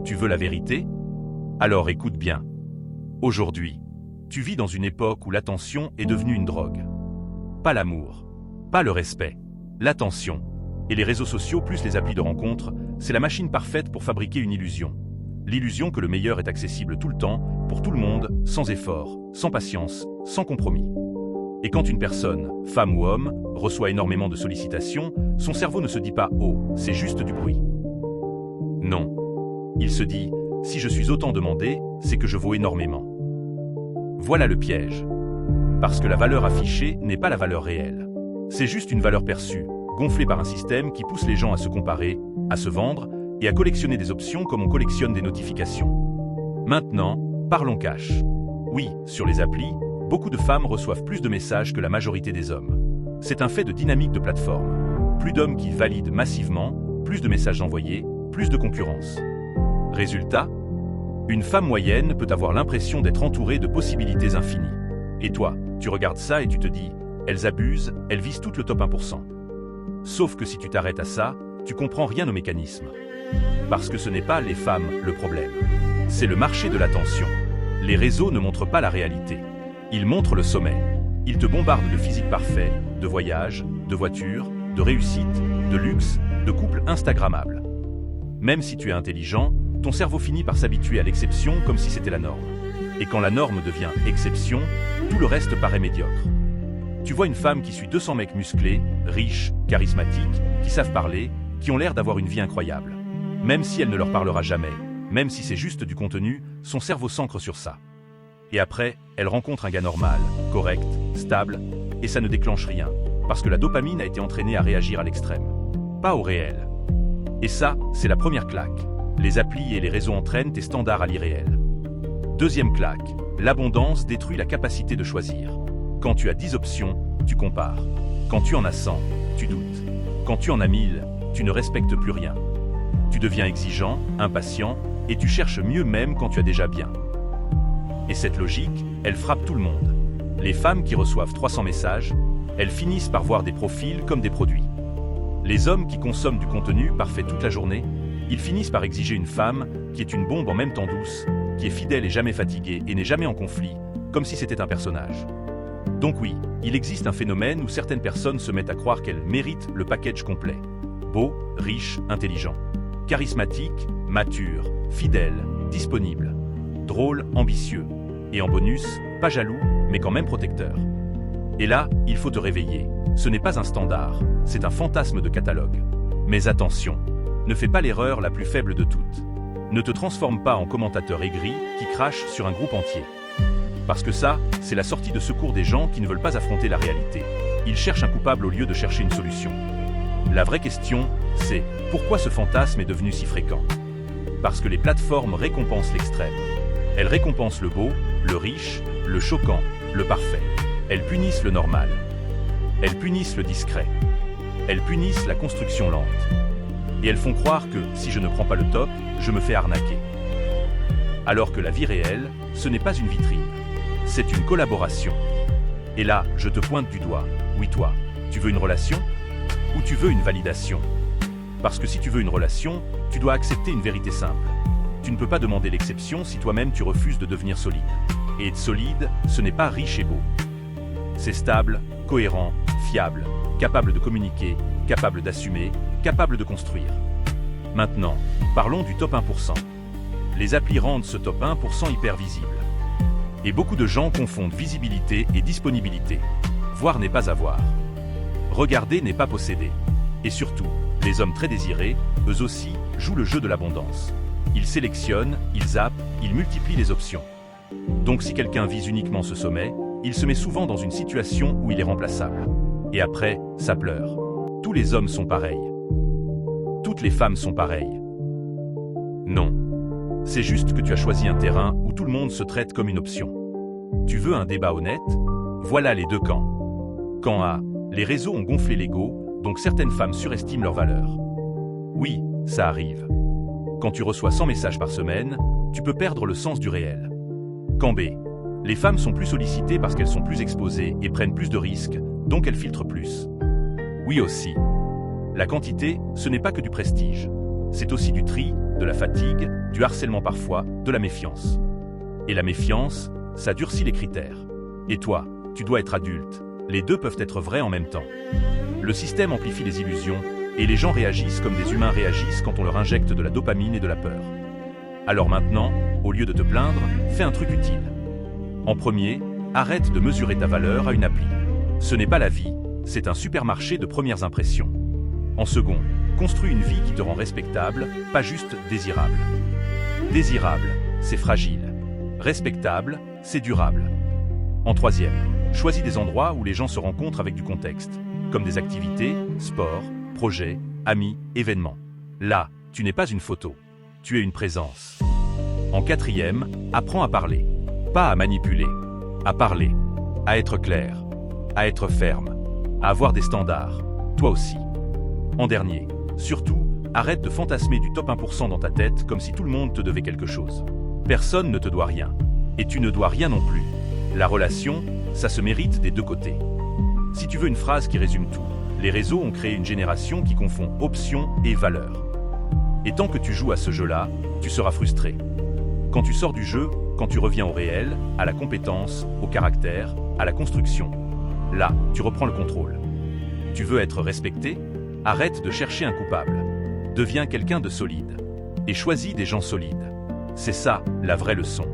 Tu veux la vérité? Alors écoute bien. Aujourd'hui, tu vis dans une époque où l'attention est devenue une drogue. Pas l'amour, pas le respect, l'attention. Et les réseaux sociaux plus les applis de rencontre, c'est la machine parfaite pour fabriquer une illusion. L'illusion que le meilleur est accessible tout le temps, pour tout le monde, sans effort, sans patience, sans compromis. Et quand une personne, femme ou homme, reçoit énormément de sollicitations, son cerveau ne se dit pas « Oh, c'est juste du bruit ». Non. Il se dit « Si je suis autant demandé, c'est que je vaux énormément ». Voilà le piège. Parce que la valeur affichée n'est pas la valeur réelle. C'est juste une valeur perçue, gonflée par un système qui pousse les gens à se comparer, à se vendre et à collectionner des options comme on collectionne des notifications. Maintenant, parlons cash. Oui, sur les applis, beaucoup de femmes reçoivent plus de messages que la majorité des hommes. C'est un fait de dynamique de plateforme. Plus d'hommes qui valident massivement, plus de messages envoyés, plus de concurrence. Résultat, une femme moyenne peut avoir l'impression d'être entourée de possibilités infinies. Et toi, tu regardes ça et tu te dis, elles abusent, elles visent tout le top 1%. Sauf que si tu t'arrêtes à ça, tu comprends rien au mécanisme. Parce que ce n'est pas les femmes le problème. C'est le marché de l'attention. Les réseaux ne montrent pas la réalité. Ils montrent le sommet. Ils te bombardent de physique parfait, de voyages, de voitures, de réussite, de luxe, de couples instagrammables. Même si tu es intelligent, ton cerveau finit par s'habituer à l'exception comme si c'était la norme. Et quand la norme devient exception, tout le reste paraît médiocre. Tu vois une femme qui suit 200 mecs musclés, riches, charismatiques, qui savent parler, qui ont l'air d'avoir une vie incroyable. Même si elle ne leur parlera jamais, même si c'est juste du contenu, son cerveau s'ancre sur ça. Et après, elle rencontre un gars normal, correct, stable, et ça ne déclenche rien, parce que la dopamine a été entraînée à réagir à l'extrême, pas au réel. Et ça, c'est la première claque. Les applis et les réseaux entraînent tes standards à l'irréel. Deuxième claque, l'abondance détruit la capacité de choisir. Quand tu as 10 options, tu compares. Quand tu en as 100, tu doutes. Quand tu en as 1000, tu ne respectes plus rien. Tu deviens exigeant, impatient, et tu cherches mieux même quand tu as déjà bien. Et cette logique, elle frappe tout le monde. Les femmes qui reçoivent 300 messages, elles finissent par voir des profils comme des produits. Les hommes qui consomment du contenu parfait toute la journée, ils finissent par exiger une femme qui est une bombe en même temps douce, qui est fidèle et jamais fatiguée et n'est jamais en conflit, comme si c'était un personnage. Donc oui, il existe un phénomène où certaines personnes se mettent à croire qu'elles méritent le package complet. Beau, riche, intelligent, charismatique, mature, fidèle, disponible, drôle, ambitieux, et en bonus, pas jaloux, mais quand même protecteur. Et là, il faut te réveiller. Ce n'est pas un standard, c'est un fantasme de catalogue. Mais attention, ne fais pas l'erreur la plus faible de toutes. Ne te transforme pas en commentateur aigri qui crache sur un groupe entier. Parce que ça, c'est la sortie de secours des gens qui ne veulent pas affronter la réalité. Ils cherchent un coupable au lieu de chercher une solution. La vraie question, c'est pourquoi ce fantasme est devenu si fréquent? Parce que les plateformes récompensent l'extrême. Elles récompensent le beau, le riche, le choquant, le parfait. Elles punissent le normal. Elles punissent le discret. Elles punissent la construction lente. Et elles font croire que, si je ne prends pas le top, je me fais arnaquer. Alors que la vie réelle, ce n'est pas une vitrine. C'est une collaboration. Et là, je te pointe du doigt. Oui toi, tu veux une relation? Ou tu veux une validation? Parce que si tu veux une relation, tu dois accepter une vérité simple. Tu ne peux pas demander l'exception si toi-même tu refuses de devenir solide. Et être solide, ce n'est pas riche et beau. C'est stable, cohérent, fiable, capable de communiquer, capable d'assumer, capable de construire. Maintenant, parlons du top 1%. Les applis rendent ce top 1% hyper visible. Et beaucoup de gens confondent visibilité et disponibilité. Voir n'est pas avoir. Regarder n'est pas posséder. Et surtout, les hommes très désirés, eux aussi, jouent le jeu de l'abondance. Ils sélectionnent, ils zappent, ils multiplient les options. Donc si quelqu'un vise uniquement ce sommet, il se met souvent dans une situation où il est remplaçable. Et après, ça pleure. Tous les hommes sont pareils. Toutes les femmes sont pareilles. Non. C'est juste que tu as choisi un terrain où tout le monde se traite comme une option. Tu veux un débat honnête? Voilà les deux camps. Camp A, les réseaux ont gonflé l'ego, donc certaines femmes surestiment leur valeur. Oui, ça arrive. Quand tu reçois 100 messages par semaine, tu peux perdre le sens du réel. Camp B, les femmes sont plus sollicitées parce qu'elles sont plus exposées et prennent plus de risques, donc elles filtrent plus. Oui aussi. La quantité, ce n'est pas que du prestige. C'est aussi du tri, de la fatigue, du harcèlement parfois, de la méfiance. Et la méfiance, ça durcit les critères. Et toi, tu dois être adulte. Les deux peuvent être vrais en même temps. Le système amplifie les illusions, et les gens réagissent comme des humains réagissent quand on leur injecte de la dopamine et de la peur. Alors maintenant, au lieu de te plaindre, fais un truc utile. En premier, arrête de mesurer ta valeur à une appli. Ce n'est pas la vie, c'est un supermarché de premières impressions. En second, construis une vie qui te rend respectable, pas juste désirable. Désirable, c'est fragile. Respectable, c'est durable. En troisième, choisis des endroits où les gens se rencontrent avec du contexte, comme des activités, sports, projets, amis, événements. Là, tu n'es pas une photo, tu es une présence. En quatrième, apprends à parler. Pas à manipuler, à parler, à être clair, à être ferme, à avoir des standards, toi aussi. En dernier, surtout, arrête de fantasmer du top 1% dans ta tête comme si tout le monde te devait quelque chose. Personne ne te doit rien. Et tu ne dois rien non plus. La relation, ça se mérite des deux côtés. Si tu veux une phrase qui résume tout, les réseaux ont créé une génération qui confond options et valeurs. Et tant que tu joues à ce jeu-là, tu seras frustré. Quand tu sors du jeu, quand tu reviens au réel, à la compétence, au caractère, à la construction, là, tu reprends le contrôle. Tu veux être respecté? Arrête de chercher un coupable. Deviens quelqu'un de solide. Et choisis des gens solides. C'est ça, la vraie leçon.